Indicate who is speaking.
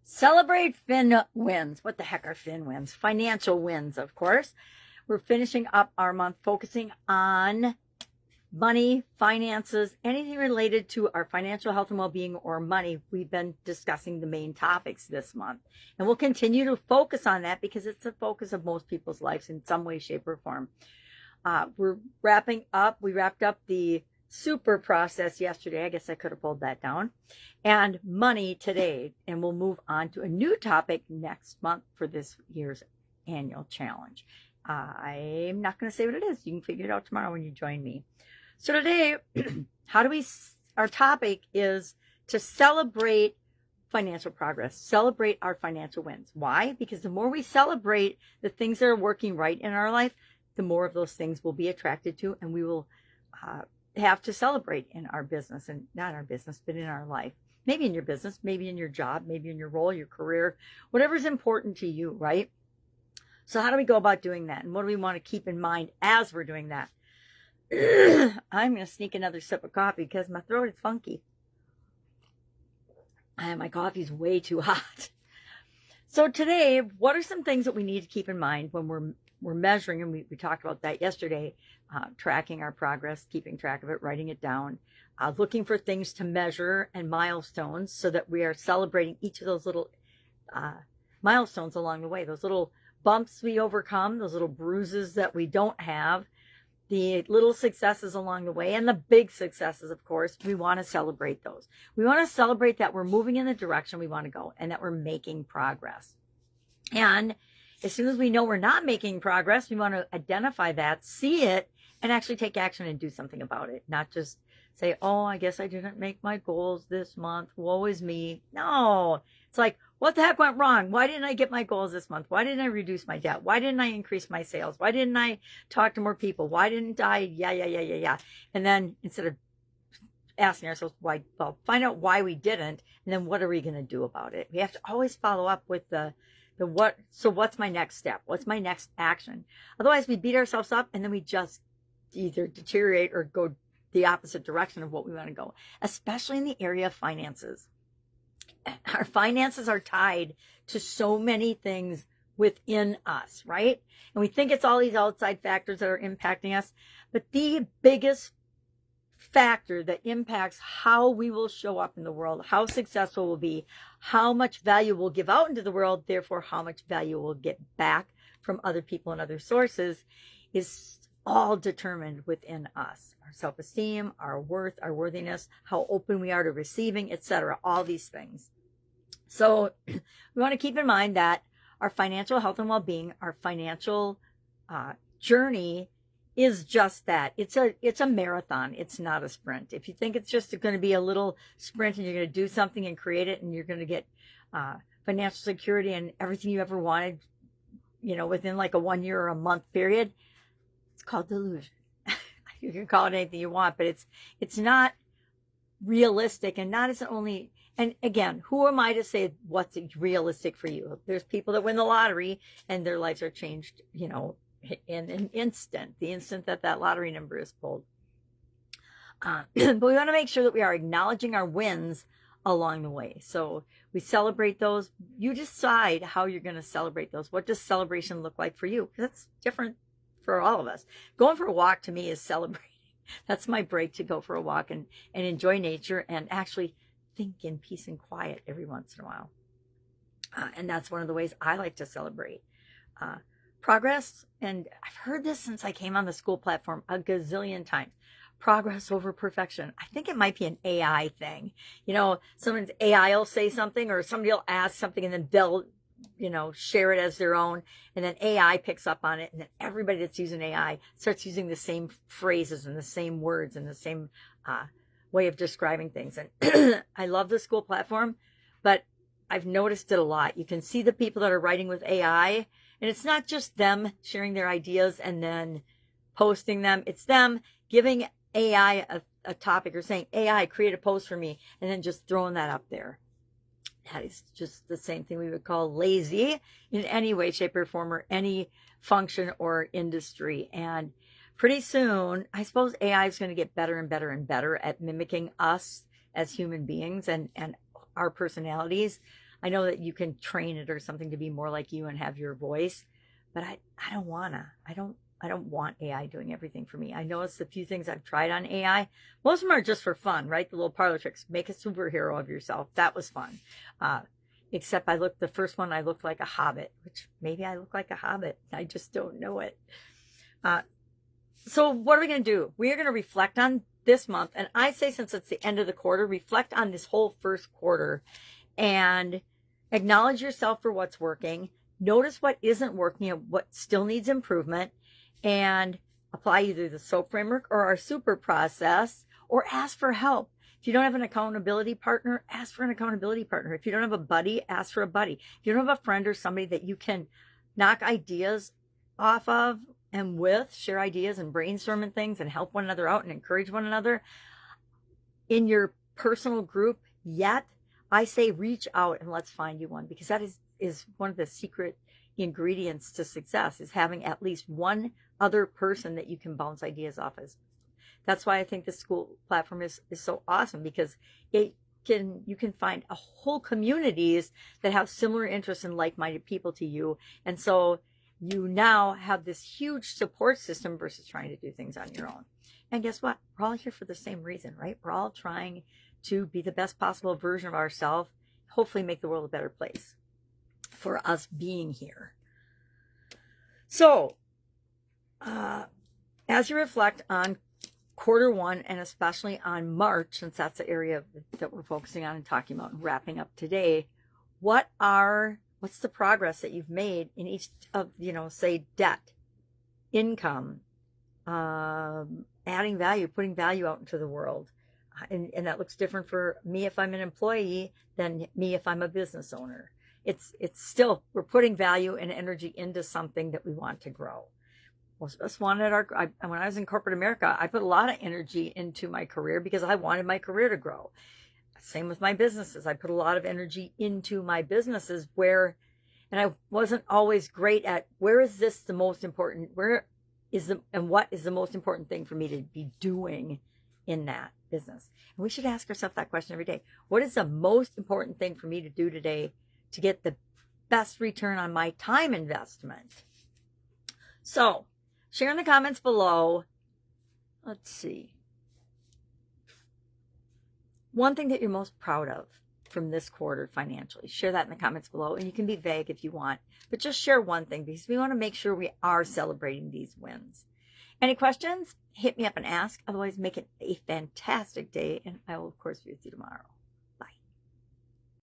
Speaker 1: Celebrate fin wins. What the heck are fin wins? Financial wins, of course. We're finishing up our month focusing on money, finances, anything related to our financial health and well-being or money. We've been discussing the main topics this month, and we'll continue to focus on that because it's the focus of most people's lives in some way, shape, or form. We're wrapping up. We wrapped up the super process yesterday. I guess I could have pulled that down. And money today. And we'll move on to a new topic next month for this year's annual challenge. I'm not going to say what it is. You can figure it out tomorrow when you join me. So today, our topic is to celebrate financial progress, celebrate our financial wins. Why? Because the more we celebrate the things that are working right in our life, the more of those things we'll be attracted to, and we will have to celebrate in our business, and not our business, but in our life. Maybe in your business, maybe in your job, maybe in your role, your career, whatever's important to you, right? So how do we go about doing that? And what do we want to keep in mind as we're doing that? I'm going to sneak another sip of coffee because my throat is funky. And my coffee's way too hot. So today, what are some things that we need to keep in mind when we're measuring, and we talked about that yesterday, tracking our progress, keeping track of it, writing it down, looking for things to measure and milestones so that we are celebrating each of those little milestones along the way, those little bumps we overcome, those little bruises that we don't have, the little successes along the way, and the big successes, of course. We want to celebrate those. We want to celebrate that we're moving in the direction we want to go and that we're making progress. And as soon as we know we're not making progress, we want to identify that, see it, and actually take action and do something about it. Not just say, oh, I guess I didn't make my goals this month. Woe is me. No. It's like, what the heck went wrong? Why didn't I get my goals this month? Why didn't I reduce my debt? Why didn't I increase my sales? Why didn't I talk to more people? Why didn't I? Yeah. And then instead of asking ourselves why, well, find out why we didn't, and then what are we going to do about it? We have to always follow up with the what. So what's my next step? What's my next action? Otherwise, we beat ourselves up and then we just either deteriorate or go the opposite direction of what we want to go, especially in the area of finances. Our finances are tied to so many things within us, right? And we think it's all these outside factors that are impacting us. But the biggest factor that impacts how we will show up in the world, how successful we'll be, how much value we'll give out into the world, therefore how much value we'll get back from other people and other sources, is all determined within us. Our self-esteem, our worth, our worthiness, how open we are to receiving, etc. All these things. So we want to keep in mind that our financial health and well-being, our financial journey is just that. It's a marathon. It's not a sprint. If you think it's just going to be a little sprint and you're going to do something and create it and you're going to get financial security and everything you ever wanted, within like a 1 year or a month period, it's called delusion. You can call it anything you want, but it's not realistic, and not as only. And again, who am I to say what's realistic for you? There's people that win the lottery and their lives are changed, in an instant, the instant that lottery number is pulled. But we want to make sure that we are acknowledging our wins along the way. So we celebrate those. You decide how you're going to celebrate those. What does celebration look like for you? Because that's different for all of us. Going for a walk to me is celebrating. That's my break, to go for a walk and enjoy nature and actually think in peace and quiet every once in a while. And that's one of the ways I like to celebrate progress. And I've heard this since I came on the school platform a gazillion times. Progress over perfection. I think it might be an AI thing. Someone's AI will say something, or somebody will ask something, and then they'll share it as their own, and then AI picks up on it, and then everybody that's using AI starts using the same phrases and the same words and the same way of describing things. And I love the school platform, but I've noticed it a lot. You can see the people that are writing with AI, and it's not just them sharing their ideas and then posting them. It's them giving AI a topic, or saying, AI, create a post for me, and then just throwing that up there. That is just the same thing we would call lazy in any way, shape, or form, or any function or industry. And pretty soon, I suppose AI is going to get better and better and better at mimicking us as human beings and our personalities. I know that you can train it or something to be more like you and have your voice, but I don't wanna. I don't want AI doing everything for me. I noticed the few things I've tried on AI, most of them are just for fun, right? The little parlor tricks, make a superhero of yourself. That was fun. Except the first one, I looked like a hobbit, which maybe I look like a hobbit. I just don't know it. So what are we going to do? We are going to reflect on this month. And I say, since it's the end of the quarter, reflect on this whole first quarter and acknowledge yourself for what's working. Notice what isn't working and what still needs improvement, and apply either the SOAP framework or our super process, or ask for help. If you don't have an accountability partner, ask for an accountability partner. If you don't have a buddy, ask for a buddy. If you don't have a friend or somebody that you can knock ideas off of and with, share ideas and brainstorm and things and help one another out and encourage one another in your personal group, yet I say reach out and let's find you one, because that is one of the secret ingredients to success, is having at least one other person that you can bounce ideas off as. That's why I think the school platform is so awesome, because you can find a whole communities that have similar interests and like-minded people to you. And so you now have this huge support system versus trying to do things on your own. And guess what? We're all here for the same reason, right? We're all trying to be the best possible version of ourselves, hopefully make the world a better place for us being here. So, as you reflect on quarter one, and especially on March, since that's the area that we're focusing on and talking about and wrapping up today, what's the progress that you've made in each of, say, debt, income, adding value, putting value out into the world? And that looks different for me if I'm an employee than me if I'm a business owner. It's still, we're putting value and energy into something that we want to grow. Most of us wanted when I was in corporate America, I put a lot of energy into my career because I wanted my career to grow. Same with my businesses. I put a lot of energy into my businesses and I wasn't always great at what is the most important thing for me to be doing in that business. And we should ask ourselves that question every day. What is the most important thing for me to do today to get the best return on my time investment? So, share in the comments below. Let's see. One thing that you're most proud of from this quarter financially. Share that in the comments below. And you can be vague if you want, but just share one thing, because we want to make sure we are celebrating these wins. Any questions? Hit me up and ask. Otherwise, make it a fantastic day. And I will, of course, be with you tomorrow.